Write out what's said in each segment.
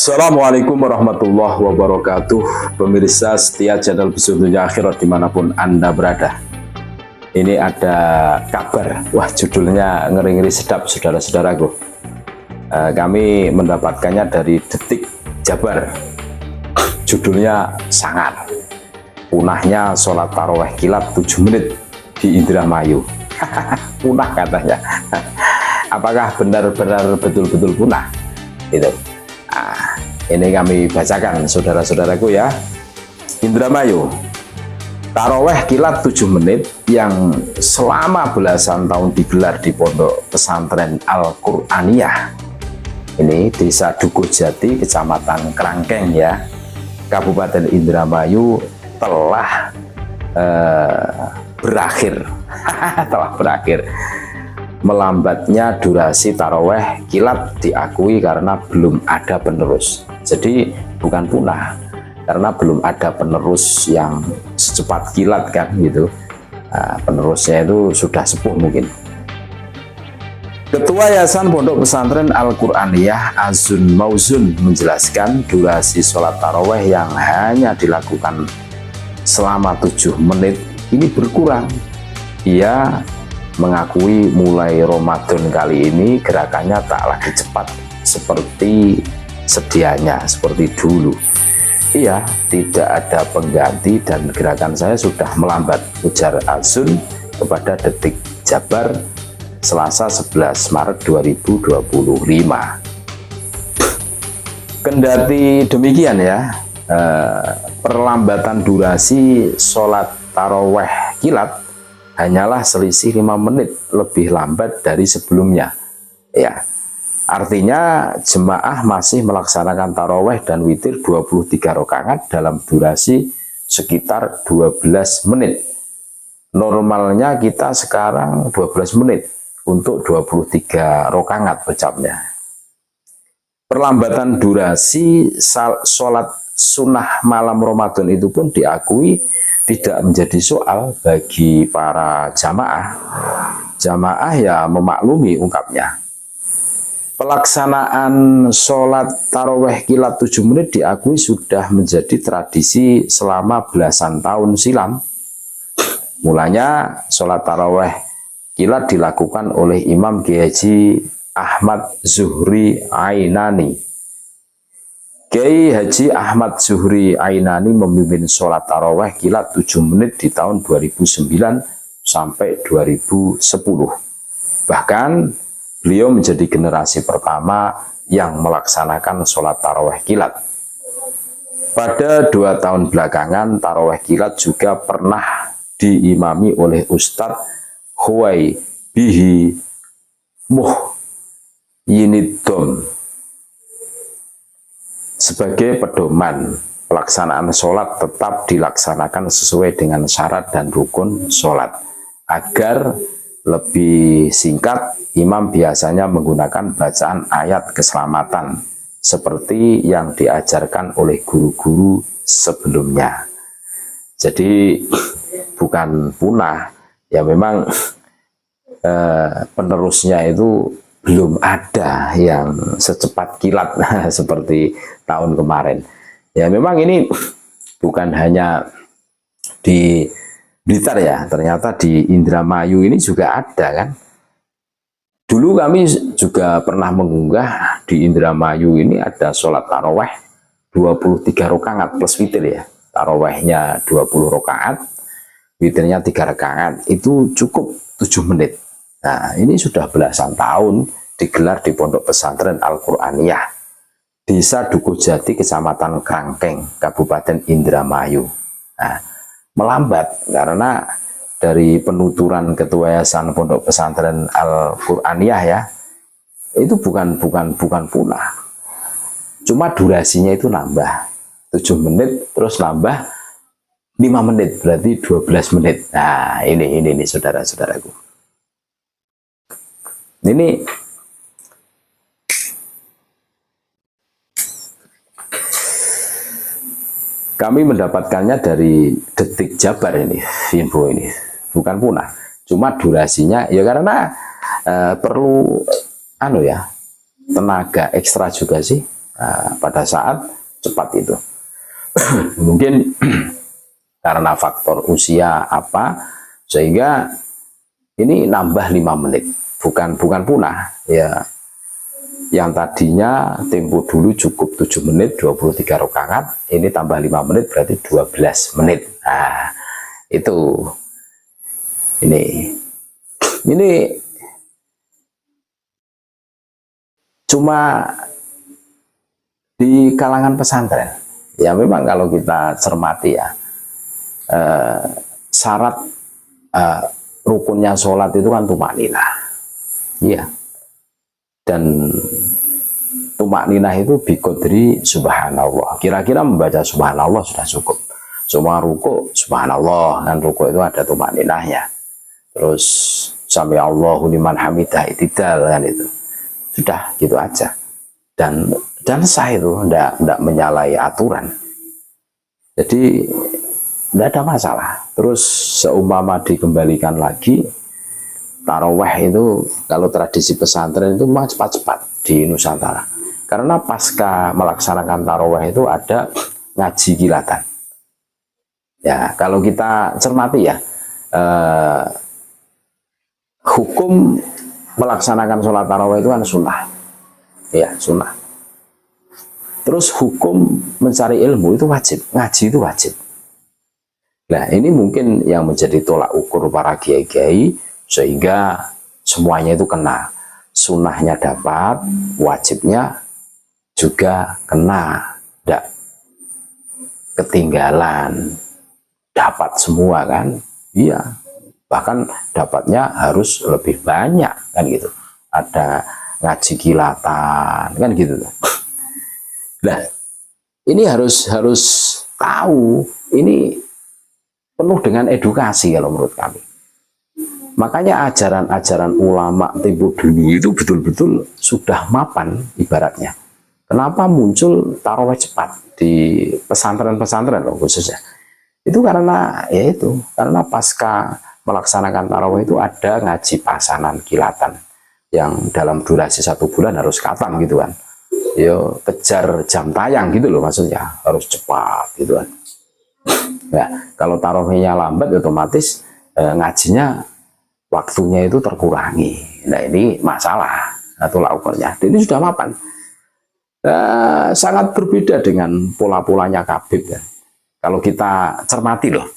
Assalamualaikum warahmatullahi wabarakatuh. Pemirsa setia channel Bisu Dunia Akhirat dimanapun Anda berada. Ini ada kabar, wah judulnya ngeri-ngeri sedap saudara-saudaraku. Kami mendapatkannya dari Detik Jabar. Judulnya sangar. Punahnya sholat taraweh kilat 7 menit di Indramayu. Punah katanya. Apakah benar-benar betul-betul punah? Itu. Ini kami bacakan saudara-saudaraku ya. Indramayu, taraweh kilat 7 menit yang selama belasan tahun digelar di Pondok Pesantren Al-Qur'aniyah. Ini Desa Dukujati, Kecamatan Krangkeng ya, Kabupaten Indramayu telah berakhir. Telah berakhir. Melambatnya durasi taraweh kilat diakui karena belum ada penerus. Jadi bukan punah, karena belum ada penerus yang secepat kilat kan gitu. Penerusnya itu sudah sepuh mungkin. Ketua Yayasan Pondok Pesantren Al-Qur'aniyah Azun Mauzun menjelaskan durasi sholat taraweh yang hanya dilakukan selama 7 menit ini berkurang. Ia mengakui mulai Ramadan kali ini gerakannya tak lagi cepat seperti sedianya, seperti dulu. Iya, tidak ada pengganti dan gerakan saya sudah melambat, ujar Azun kepada Detik Jabar Selasa 11 Maret 2025. Kendati demikian ya, perlambatan durasi sholat taraweh kilat hanyalah selisih 5 menit lebih lambat dari sebelumnya. Ya, artinya jemaah masih melaksanakan taraweh dan witir 23 rakaat dalam durasi sekitar 12 menit. Normalnya kita sekarang 12 menit untuk 23 rakaat ucapnya. Perlambatan durasi sholat sunnah malam Ramadan itu pun diakui tidak menjadi soal bagi para jamaah. Jamaah ya memaklumi, ungkapnya. Pelaksanaan sholat taraweh kilat 7 menit diakui sudah menjadi tradisi selama belasan tahun silam. Mulanya sholat taraweh kilat dilakukan oleh Imam Kiai Ahmad Zuhri Ainani. Kiai Haji Ahmad Zuhri Ainani memimpin sholat taraweh kilat 7 menit di tahun 2009 sampai 2010. Bahkan beliau menjadi generasi pertama yang melaksanakan sholat taraweh kilat. Pada 2 tahun belakangan taraweh kilat juga pernah diimami oleh Ustadz Huwai Bihi Muhyinidom sebagai pedoman. Pelaksanaan sholat tetap dilaksanakan sesuai dengan syarat dan rukun sholat. Agar lebih singkat, imam biasanya menggunakan bacaan ayat keselamatan seperti yang diajarkan oleh guru-guru sebelumnya. Jadi bukan punah, ya memang penerusnya itu belum ada yang secepat kilat seperti tahun kemarin. Ya memang ini bukan hanya di Blitar ya, ternyata di Indramayu ini juga ada kan. Dulu kami juga pernah mengunggah di Indramayu ini ada sholat taraweh 23 rakaat plus witir ya. Tarawehnya 20 rakaat, witirnya 3 rakaat, itu cukup 7 menit. Nah, ini sudah belasan tahun digelar di Pondok Pesantren Al-Qur'aniyah, Desa Dukujati, Kecamatan Krangkeng, Kabupaten Indramayu. Nah, melambat karena dari penuturan Ketua Yayasan Pondok Pesantren Al-Qur'aniyah ya, itu bukan punah. Cuma durasinya itu nambah 7 menit terus nambah 5 menit, berarti 12 menit. Nah, ini saudara-saudaraku. Ini kami mendapatkannya dari Detik Jabar ini, info ini. Bukan punah, cuma durasinya ya karena perlu tenaga ekstra juga sih. pada saat cepat itu. Mungkin karena faktor usia apa, sehingga ini nambah 5 menit, bukan punah ya. Yang tadinya tempo dulu cukup 7 menit 23 rakaat, ini tambah 5 menit berarti 12 menit. Nah, itu ini cuma di kalangan pesantren. Ya memang kalau kita cermati ya, syarat rukunnya sholat itu kan tumakninah. Iya. Dan tumakninah itu biqadri subhanallah. Kira-kira membaca subhanallah sudah cukup. Semua ruku subhanallah, kan ruku itu ada tumakninahnya. Terus sami Allahu liman hamidah, itidal, kan itu. Sudah gitu aja. Dan sah itu enggak menyalahi aturan. Jadi enggak ada masalah. Terus seumpama dikembalikan lagi, tarawih itu kalau tradisi pesantren itu memang cepat-cepat di Nusantara. Karena pasca melaksanakan tarawih itu ada ngaji kilatan. Ya, kalau kita cermati ya, hukum melaksanakan sholat tarawih itu kan sunnah. Ya, sunnah. Terus hukum mencari ilmu itu wajib, ngaji itu wajib. Nah, ini mungkin yang menjadi tolak ukur para kiai-kiai, sehingga semuanya itu kena. Sunnahnya dapat, wajibnya juga kena. Tidak ketinggalan, dapat semua kan. Iya, bahkan dapatnya harus lebih banyak kan gitu. Ada ngaji kilatan kan gitu. Nah, ini harus tahu, ini penuh dengan edukasi kalau menurut kami. Makanya ajaran-ajaran ulama tempo dulu itu betul-betul sudah mapan ibaratnya. Kenapa muncul tarawih cepat di pesantren-pesantren loh khususnya? Itu karena karena pasca melaksanakan tarawih itu ada ngaji pasanan kilatan yang dalam durasi 1 bulan harus khatam gitu kan. Yo kejar jam tayang gitu loh, maksudnya harus cepat gitu kan. Nah, kalau tarawihnya lambat otomatis ngajinya waktunya itu terkurangi. Nah, ini masalah atau ukurnya. Ini sudah mapan. Sangat berbeda dengan pola-polanya Khabib ya. Kalau kita cermati loh,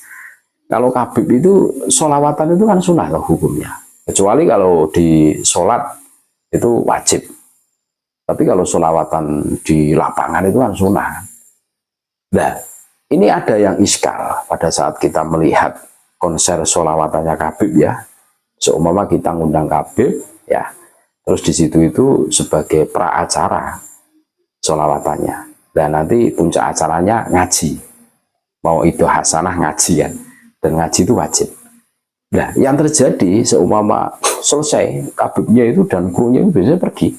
kalau Khabib itu sholawatan itu kan sunnah loh hukumnya. Kecuali kalau di sholat itu wajib. Tapi kalau sholawatan di lapangan itu kan sunnah. Nah, ini ada yang iskal pada saat kita melihat konser sholawatannya Khabib ya. Seumpama kita ngundang Khabib ya, terus di situ itu sebagai pra-acara sholawatannya. Dan nanti puncak acaranya ngaji. Mau itu hasanah ngaji kan. Dan ngaji itu wajib. Nah, yang terjadi seumpama selesai Khabibnya itu dan krunya itu biasanya pergi.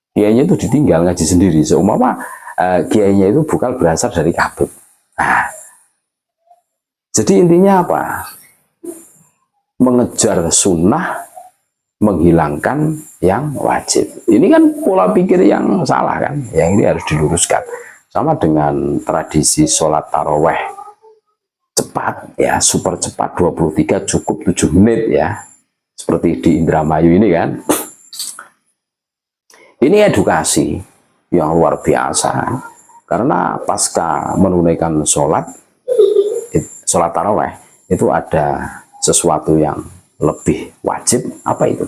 Kiainya itu ditinggal ngaji sendiri. Seumpama kiainya itu bukan berasal dari Khabib. Nah, jadi intinya apa? Mengejar sunnah, menghilangkan yang wajib. Ini kan pola pikir yang salah kan? Yang ini harus diluruskan. Sama dengan tradisi sholat taraweh cepat ya, super cepat 23 cukup 7 menit ya. Seperti di Indramayu ini kan. Ini edukasi yang luar biasa. Karena pasca menunaikan sholat taraweh itu ada sesuatu yang lebih wajib. Apa itu?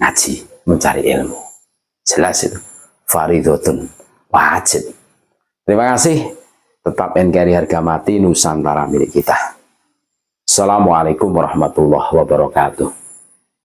Ngaji, mencari ilmu. Jelas itu. Faridotun, wajib. Terima kasih. Tetap NKRI harga mati, Nusantara milik kita. Assalamualaikum warahmatullahi wabarakatuh.